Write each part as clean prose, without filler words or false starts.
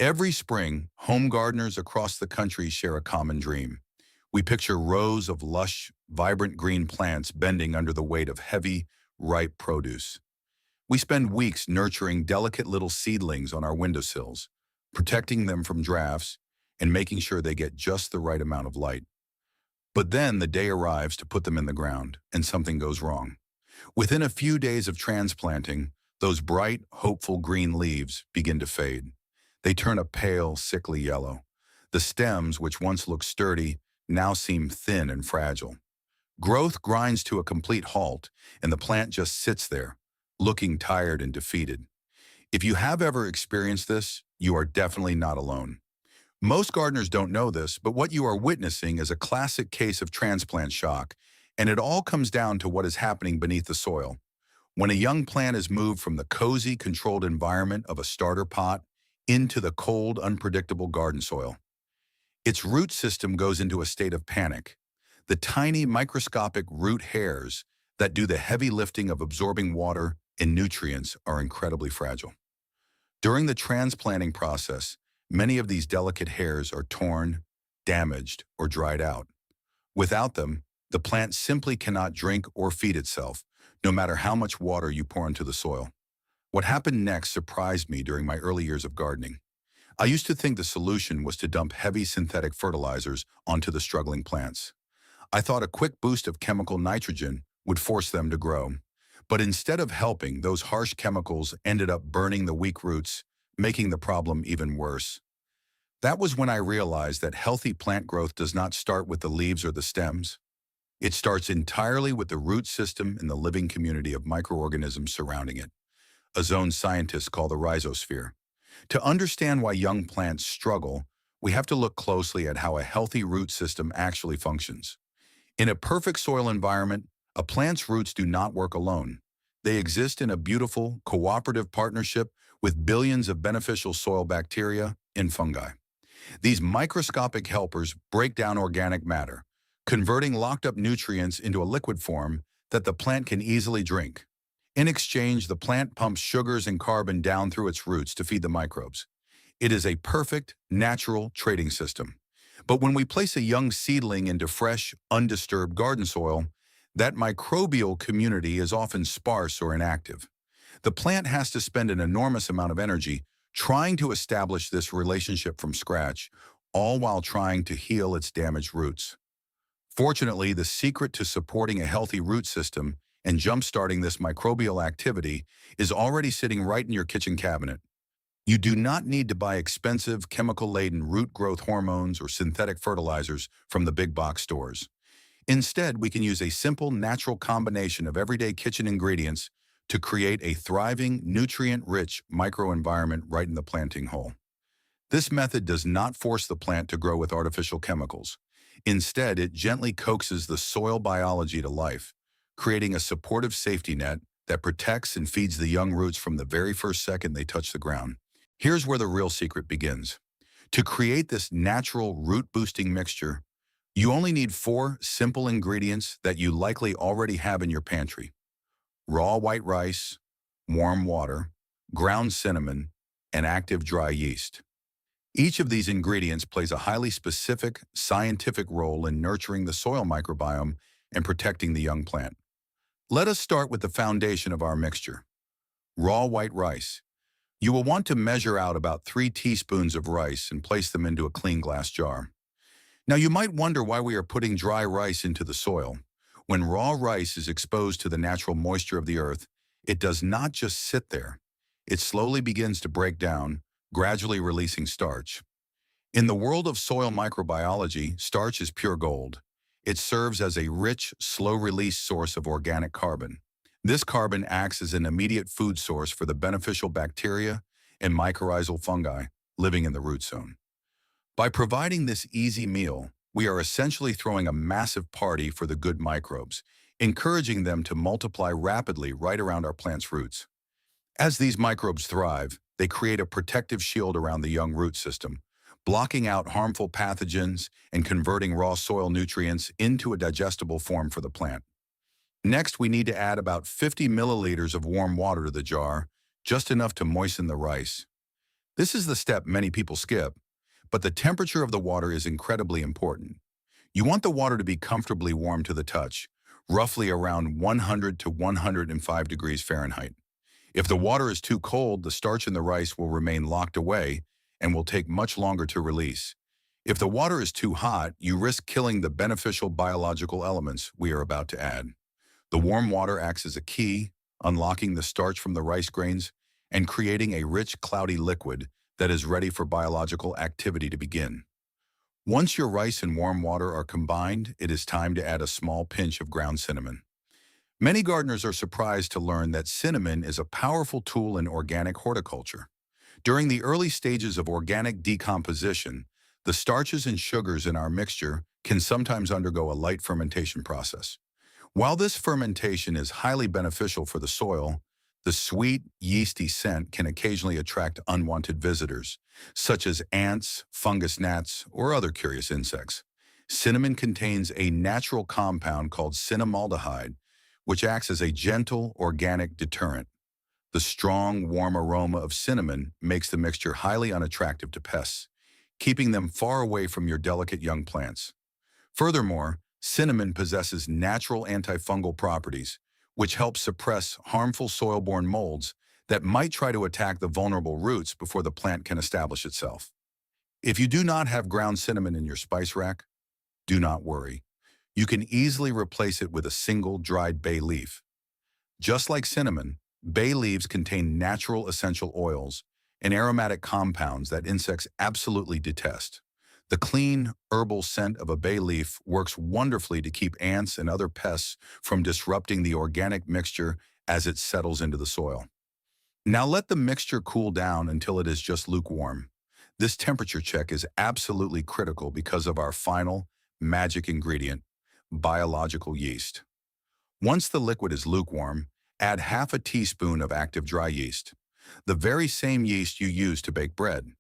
Every spring, home gardeners across the country share a common dream. We picture rows of lush, vibrant green plants bending under the weight of heavy, ripe produce. We spend weeks nurturing delicate little seedlings on our windowsills, protecting them from drafts and making sure they get just the right amount of light. But then the day arrives to put them in the ground, and something goes wrong. Within a few days of transplanting, those bright, hopeful green leaves begin to fade. They turn a pale, sickly yellow. The stems, which once looked sturdy, now seem thin and fragile. Growth grinds to a complete halt, and the plant just sits there, looking tired and defeated. If you have ever experienced this, you are definitely not alone. Most gardeners don't know this, but what you are witnessing is a classic case of transplant shock, and it all comes down to what is happening beneath the soil. When a young plant is moved from the cozy, controlled environment of a starter pot into the cold, unpredictable garden soil, its root system goes into a state of panic. The tiny, microscopic root hairs that do the heavy lifting of absorbing water and nutrients are incredibly fragile. During the transplanting process, many of these delicate hairs are torn, damaged, or dried out. Without them, the plant simply cannot drink or feed itself, no matter how much water you pour into the soil. What happened next surprised me during my early years of gardening. I used to think the solution was to dump heavy synthetic fertilizers onto the struggling plants. I thought a quick boost of chemical nitrogen would force them to grow. But instead of helping, those harsh chemicals ended up burning the weak roots, making the problem even worse. That was when I realized that healthy plant growth does not start with the leaves or the stems. It starts entirely with the root system and the living community of microorganisms surrounding it, a zone scientists call the rhizosphere. To understand why young plants struggle, we have to look closely at how a healthy root system actually functions. In a perfect soil environment, a plant's roots do not work alone. They exist in a beautiful, cooperative partnership with billions of beneficial soil bacteria and fungi. These microscopic helpers break down organic matter, converting locked-up nutrients into a liquid form that the plant can easily drink. In exchange, the plant pumps sugars and carbon down through its roots to feed the microbes. It is a perfect, natural trading system. But when we place a young seedling into fresh, undisturbed garden soil, that microbial community is often sparse or inactive. The plant has to spend an enormous amount of energy trying to establish this relationship from scratch, all while trying to heal its damaged roots. Fortunately, the secret to supporting a healthy root system and jump-starting this microbial activity is already sitting right in your kitchen cabinet. You do not need to buy expensive, chemical-laden root growth hormones or synthetic fertilizers from the big box stores. Instead, we can use a simple, natural combination of everyday kitchen ingredients to create a thriving, nutrient-rich microenvironment right in the planting hole. This method does not force the plant to grow with artificial chemicals. Instead, it gently coaxes the soil biology to life, creating a supportive safety net that protects and feeds the young roots from the very first second they touch the ground. Here's where the real secret begins. To create this natural root-boosting mixture, you only need 4 simple ingredients that you likely already have in your pantry: raw white rice, warm water, ground cinnamon, and active dry yeast. Each of these ingredients plays a highly specific, scientific role in nurturing the soil microbiome and protecting the young plant. Let us start with the foundation of our mixture: raw white rice. You will want to measure out about 3 teaspoons of rice and place them into a clean glass jar. Now you might wonder why we are putting dry rice into the soil. When raw rice is exposed to the natural moisture of the earth, it does not just sit there. It slowly begins to break down, gradually releasing starch. In the world of soil microbiology, starch is pure gold. It serves as a rich, slow-release source of organic carbon. This carbon acts as an immediate food source for the beneficial bacteria and mycorrhizal fungi living in the root zone. By providing this easy meal, we are essentially throwing a massive party for the good microbes, encouraging them to multiply rapidly right around our plant's roots. As these microbes thrive, they create a protective shield around the young root system, blocking out harmful pathogens and converting raw soil nutrients into a digestible form for the plant. Next, we need to add about 50 milliliters of warm water to the jar, just enough to moisten the rice. This is the step many people skip, but the temperature of the water is incredibly important. You want the water to be comfortably warm to the touch, roughly around 100 to 105 degrees Fahrenheit. If the water is too cold, the starch in the rice will remain locked away and will take much longer to release. If the water is too hot, you risk killing the beneficial biological elements we are about to add. The warm water acts as a key, unlocking the starch from the rice grains and creating a rich, cloudy liquid that is ready for biological activity to begin. Once your rice and warm water are combined, it is time to add a small pinch of ground cinnamon. Many gardeners are surprised to learn that cinnamon is a powerful tool in organic horticulture. During the early stages of organic decomposition, the starches and sugars in our mixture can sometimes undergo a light fermentation process. While this fermentation is highly beneficial for the soil, the sweet, yeasty scent can occasionally attract unwanted visitors, such as ants, fungus gnats, or other curious insects. Cinnamon contains a natural compound called cinnamaldehyde, which acts as a gentle, organic deterrent. The strong, warm aroma of cinnamon makes the mixture highly unattractive to pests, keeping them far away from your delicate young plants. Furthermore, cinnamon possesses natural antifungal properties, which help suppress harmful soil-borne molds that might try to attack the vulnerable roots before the plant can establish itself. If you do not have ground cinnamon in your spice rack, do not worry. You can easily replace it with a single dried bay leaf. Just like cinnamon, bay leaves contain natural essential oils and aromatic compounds that insects absolutely detest. The clean, herbal scent of a bay leaf works wonderfully to keep ants and other pests from disrupting the organic mixture as it settles into the soil. Now let the mixture cool down until it is just lukewarm. This temperature check is absolutely critical because of our final, magic ingredient, biological yeast. Once the liquid is lukewarm, add half a teaspoon of active dry yeast, the very same yeast you use to bake bread.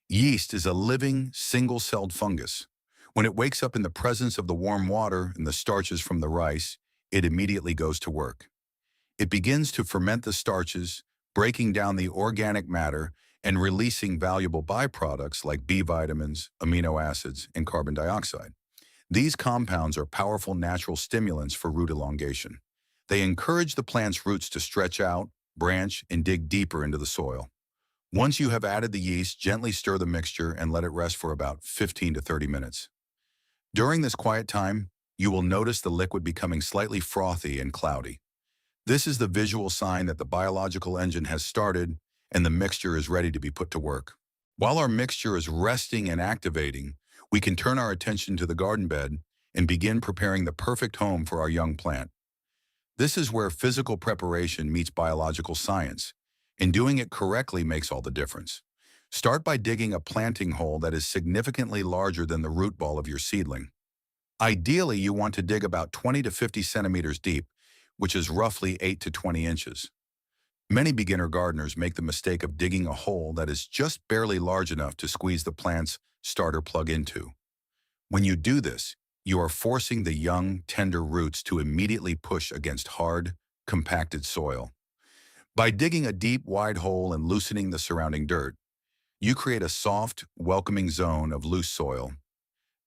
Yeast is a living, single-celled fungus. When it wakes up in the presence of the warm water and the starches from the rice, it immediately goes to work. It begins to ferment the starches, breaking down the organic matter and releasing valuable byproducts like B vitamins, amino acids, and carbon dioxide. These compounds are powerful natural stimulants for root elongation. They encourage the plant's roots to stretch out, branch, and dig deeper into the soil. Once you have added the yeast, gently stir the mixture and let it rest for about 15 to 30 minutes. During this quiet time, you will notice the liquid becoming slightly frothy and cloudy. This is the visual sign that the biological engine has started and the mixture is ready to be put to work. While our mixture is resting and activating, we can turn our attention to the garden bed and begin preparing the perfect home for our young plant. This is where physical preparation meets biological science, and doing it correctly makes all the difference. Start by digging a planting hole that is significantly larger than the root ball of your seedling. Ideally, you want to dig about 20 to 50 centimeters deep, which is roughly 8 to 20 inches. Many beginner gardeners make the mistake of digging a hole that is just barely large enough to squeeze the plant's starter plug into. When you do this, you are forcing the young, tender roots to immediately push against hard, compacted soil. By digging a deep, wide hole and loosening the surrounding dirt, you create a soft, welcoming zone of loose soil.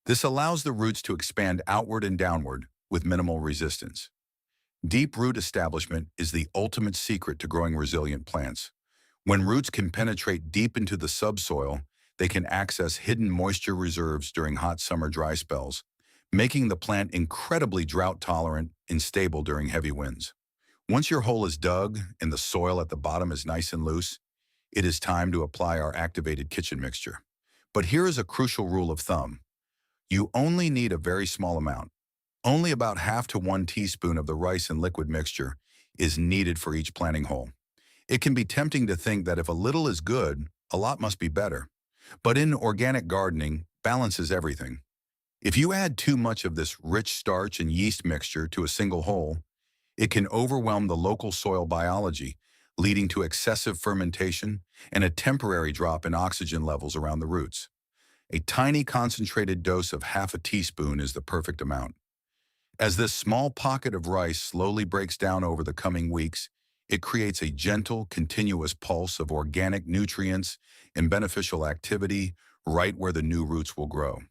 This allows the roots to expand outward and downward with minimal resistance. Deep root establishment is the ultimate secret to growing resilient plants. When roots can penetrate deep into the subsoil, they can access hidden moisture reserves during hot summer dry spells, making the plant incredibly drought-tolerant and stable during heavy winds. Once your hole is dug and the soil at the bottom is nice and loose, it is time to apply our activated kitchen mixture. But here is a crucial rule of thumb. You only need a very small amount. Only about half to 1 teaspoon of the rice and liquid mixture is needed for each planting hole. It can be tempting to think that if a little is good, a lot must be better. But in organic gardening, balance is everything. If you add too much of this rich starch and yeast mixture to a single hole, it can overwhelm the local soil biology, leading to excessive fermentation and a temporary drop in oxygen levels around the roots. A tiny concentrated dose of half a teaspoon is the perfect amount. As this small pocket of rice slowly breaks down over the coming weeks, It creates a gentle, continuous pulse of organic nutrients and beneficial activity right where the new roots will grow.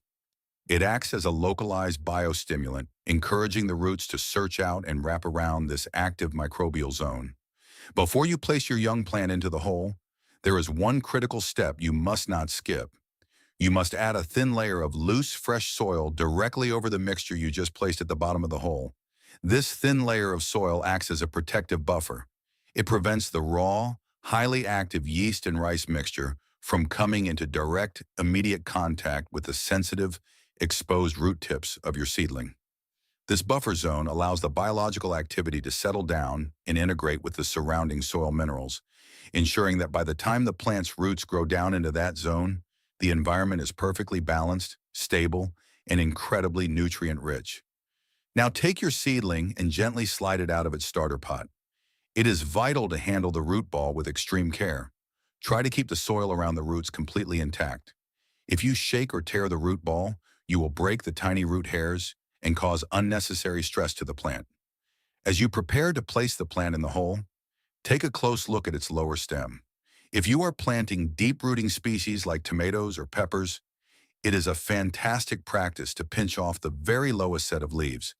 It acts as a localized biostimulant, encouraging the roots to search out and wrap around this active microbial zone. Before you place your young plant into the hole, there is one critical step you must not skip. You must add a thin layer of loose, fresh soil directly over the mixture you just placed at the bottom of the hole. This thin layer of soil acts as a protective buffer. It prevents the raw, highly active yeast and rice mixture from coming into direct, immediate contact with the sensitive, exposed root tips of your seedling. This buffer zone allows the biological activity to settle down and integrate with the surrounding soil minerals, ensuring that by the time the plant's roots grow down into that zone, the environment is perfectly balanced, stable, and incredibly nutrient-rich. Now take your seedling and gently slide it out of its starter pot. It is vital to handle the root ball with extreme care. Try to keep the soil around the roots completely intact. If you shake or tear the root ball, you will break the tiny root hairs and cause unnecessary stress to the plant. As you prepare to place the plant in the hole, take a close look at its lower stem. If you are planting deep-rooting species like tomatoes or peppers, it is a fantastic practice to pinch off the very lowest set of leaves,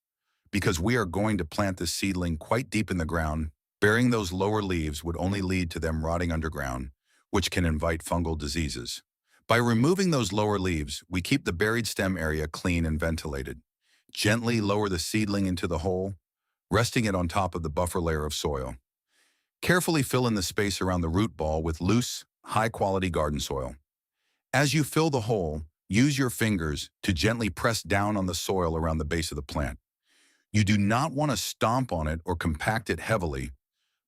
because we are going to plant this seedling quite deep in the ground. Burying those lower leaves would only lead to them rotting underground, which can invite fungal diseases. By removing those lower leaves, we keep the buried stem area clean and ventilated. Gently lower the seedling into the hole, resting it on top of the buffer layer of soil. Carefully fill in the space around the root ball with loose, high-quality garden soil. As you fill the hole, use your fingers to gently press down on the soil around the base of the plant. You do not want to stomp on it or compact it heavily,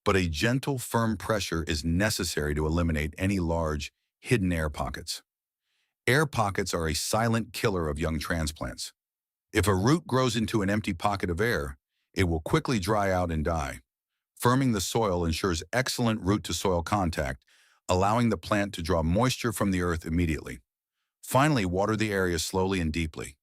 but a gentle, firm pressure is necessary to eliminate any large, hidden air pockets. Air pockets are a silent killer of young transplants. If a root grows into an empty pocket of air, it will quickly dry out and die. Firming the soil ensures excellent root-to-soil contact, allowing the plant to draw moisture from the earth immediately. Finally, water the area slowly and deeply.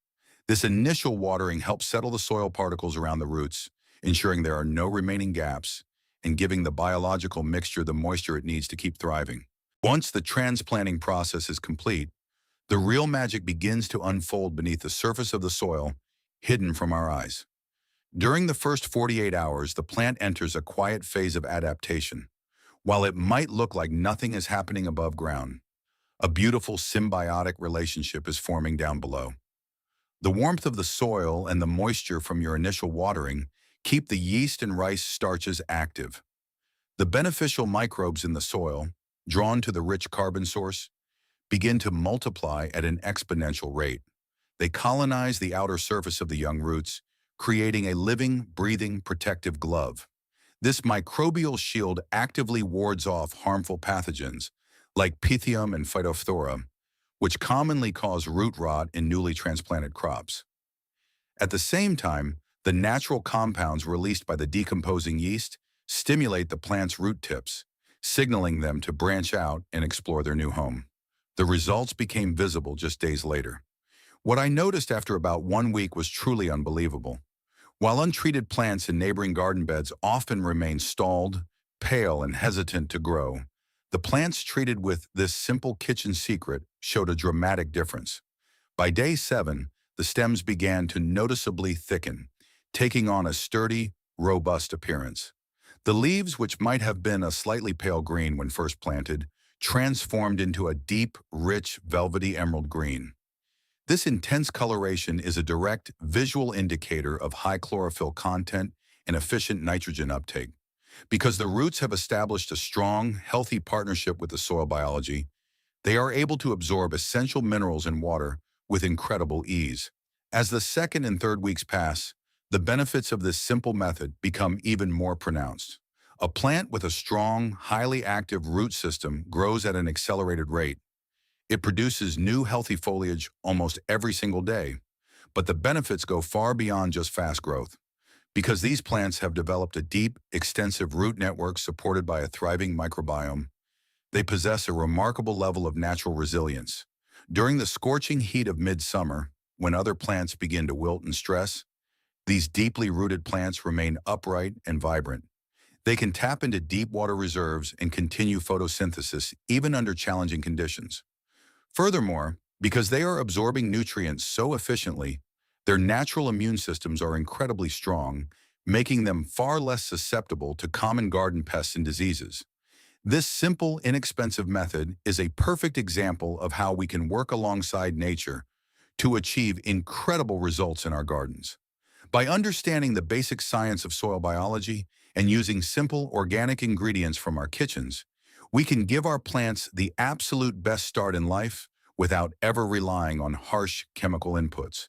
This initial watering helps settle the soil particles around the roots, ensuring there are no remaining gaps and giving the biological mixture the moisture it needs to keep thriving. Once the transplanting process is complete, the real magic begins to unfold beneath the surface of the soil, hidden from our eyes. During the first 48 hours, the plant enters a quiet phase of adaptation. While it might look like nothing is happening above ground, a beautiful symbiotic relationship is forming down below. The warmth of the soil and the moisture from your initial watering keep the yeast and rice starches active. The beneficial microbes in the soil, drawn to the rich carbon source, begin to multiply at an exponential rate. They colonize the outer surface of the young roots, creating a living, breathing, protective glove. This microbial shield actively wards off harmful pathogens, like Pythium and Phytophthora, which commonly cause root rot in newly transplanted crops. At the same time, the natural compounds released by the decomposing yeast stimulate the plant's root tips, signaling them to branch out and explore their new home. The results became visible just days later. What I noticed after about 1 week was truly unbelievable. While untreated plants in neighboring garden beds often remain stalled, pale, and hesitant to grow, the plants treated with this simple kitchen secret showed a dramatic difference. By day 7, the stems began to noticeably thicken, taking on a sturdy, robust appearance. The leaves, which might have been a slightly pale green when first planted, transformed into a deep, rich, velvety emerald green. This intense coloration is a direct visual indicator of high chlorophyll content and efficient nitrogen uptake. Because the roots have established a strong, healthy partnership with the soil biology, they are able to absorb essential minerals and water with incredible ease. As the second and third weeks pass, the benefits of this simple method become even more pronounced. A plant with a strong, highly active root system grows at an accelerated rate. It produces new healthy foliage almost every single day, but the benefits go far beyond just fast growth. Because these plants have developed a deep, extensive root network supported by a thriving microbiome, they possess a remarkable level of natural resilience. During the scorching heat of midsummer, when other plants begin to wilt and stress, these deeply rooted plants remain upright and vibrant. They can tap into deep water reserves and continue photosynthesis even under challenging conditions. Furthermore, because they are absorbing nutrients so efficiently, their natural immune systems are incredibly strong, making them far less susceptible to common garden pests and diseases. This simple, inexpensive method is a perfect example of how we can work alongside nature to achieve incredible results in our gardens. By understanding the basic science of soil biology and using simple organic ingredients from our kitchens, we can give our plants the absolute best start in life without ever relying on harsh chemical inputs.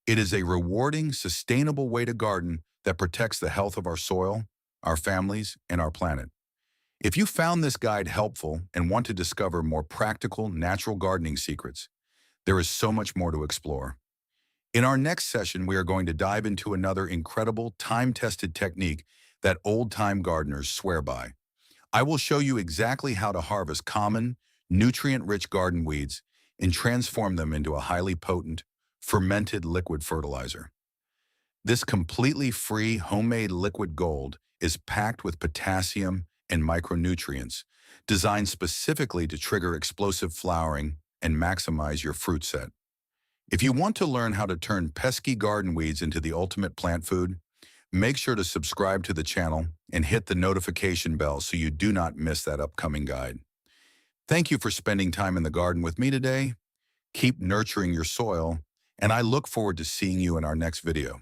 It is a rewarding, sustainable way to garden that protects the health of our soil, our families, and our planet. If you found this guide helpful and want to discover more practical, natural gardening secrets, there is so much more to explore. In our next session, we are going to dive into another incredible, time-tested technique that old-time gardeners swear by. I will show you exactly how to harvest common, nutrient-rich garden weeds and transform them into a highly potent, fermented liquid fertilizer. This completely free homemade liquid gold is packed with potassium and micronutrients, designed specifically to trigger explosive flowering and maximize your fruit set. If you want to learn how to turn pesky garden weeds into the ultimate plant food, make sure to subscribe to the channel and hit the notification bell so you do not miss that upcoming guide. Thank you for spending time in the garden with me today. Keep nurturing your soil, and I look forward to seeing you in our next video.